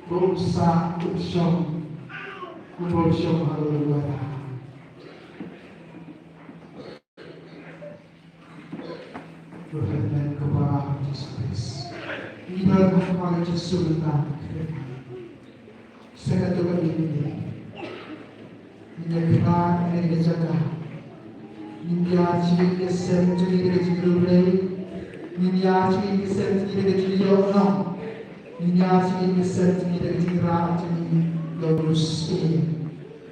Dosa, dosa, We worship hallelujah. Tuhan dan kepada Yesus. Inilah kepada Yesus Tuhan. Saya katakan ini. Ini kita ini jaga. Ini aci ini sentri ini jilule. Ini aci ini sentri ini jiliyona. Ini aci ini sentri ini jilira ini lurus ini.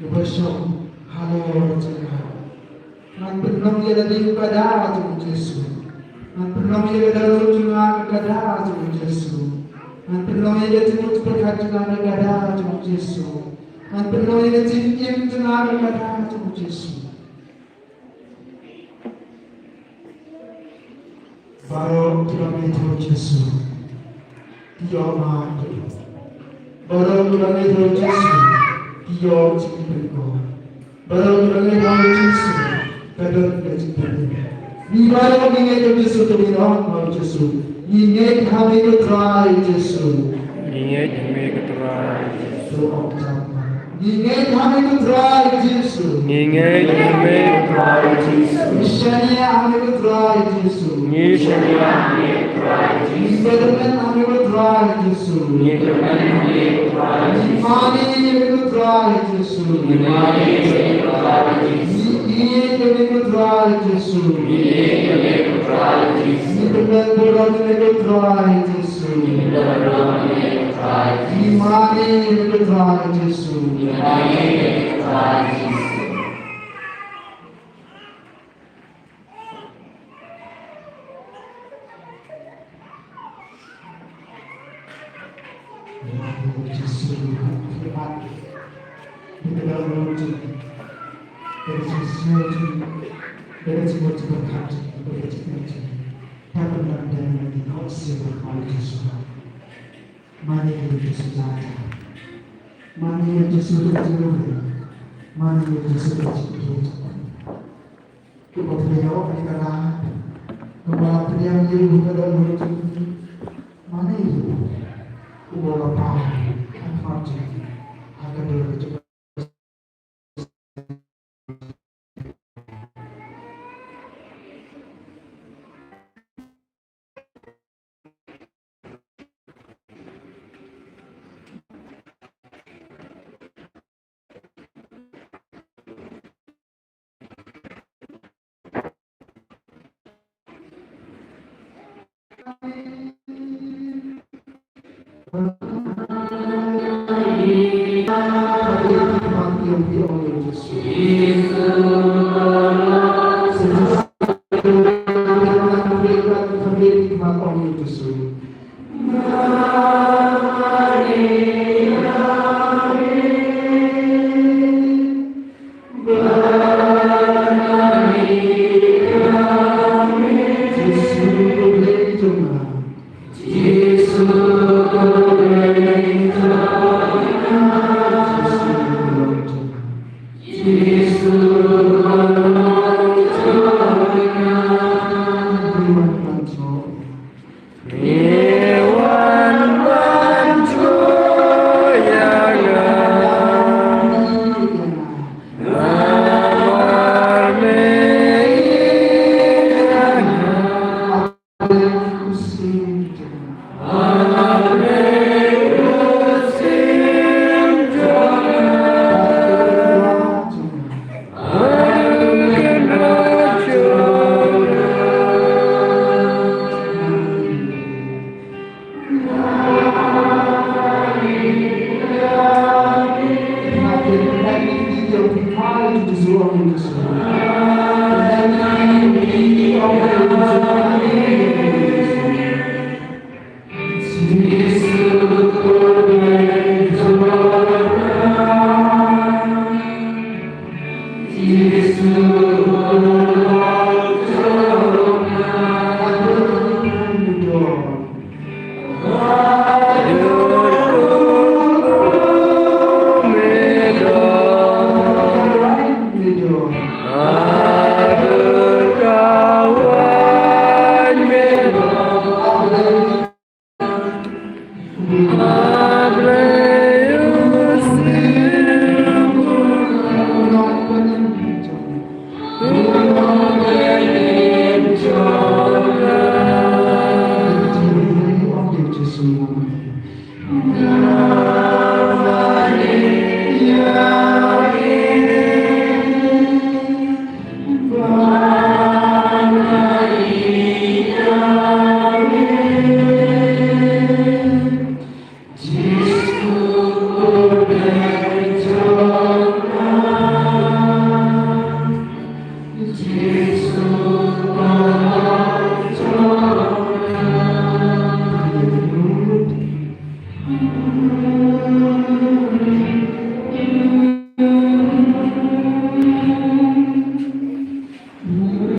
Worship hallelujah. Nan belum ia dari kepada Yesus. Nan belum ia dari Tuhan kepada Yesus. Nan belum ia dari Tuhan kepada Yesus. Nan belum ia dari Tuhan kepada Yesus. Baru Tuhan itu Yesus. Dia mati. Baru Tuhan itu Yesus. Dia cinta. Baru Tuhan itu Yesus. Kadang kita Nibayo ninge Yesus tu bilang Yesus. Ninge kami tu try Yesus. Ninge kami tu try Yesus. Ninge kami tu try Yesus. Ninge kami tu try Yesus. Mishania kami tu try Yesus. Mishania kami tu try Yesus. Nibedemen kami tu try Yesus. Nibedemen kami tu try Yesus. Imani kami tu try Yesus. Imani kami tu try Yesus. Ini kami tu try Yesus. Ini kami tu try Yesus. Nibedemen bulan kami tu try Yesus. Nibedemen bulan kami tu try Yesus. Imani kami tu try Yesus. Imani kami tu try Yesus. Yesus hebat. Di dalam wujud dari sesuatu dari sebuah berkat dari cita-cita tak pernah dan di kau sebuah Yesus. Mana yang Yesus ada? Mana yang Yesus terjadi? Mana yang Yesus terjadi? Kepada Yahweh dikatakan, kepada yang Yesus dalam wujud mana itu? Kepada apa? Apa akan berjaya? Amen.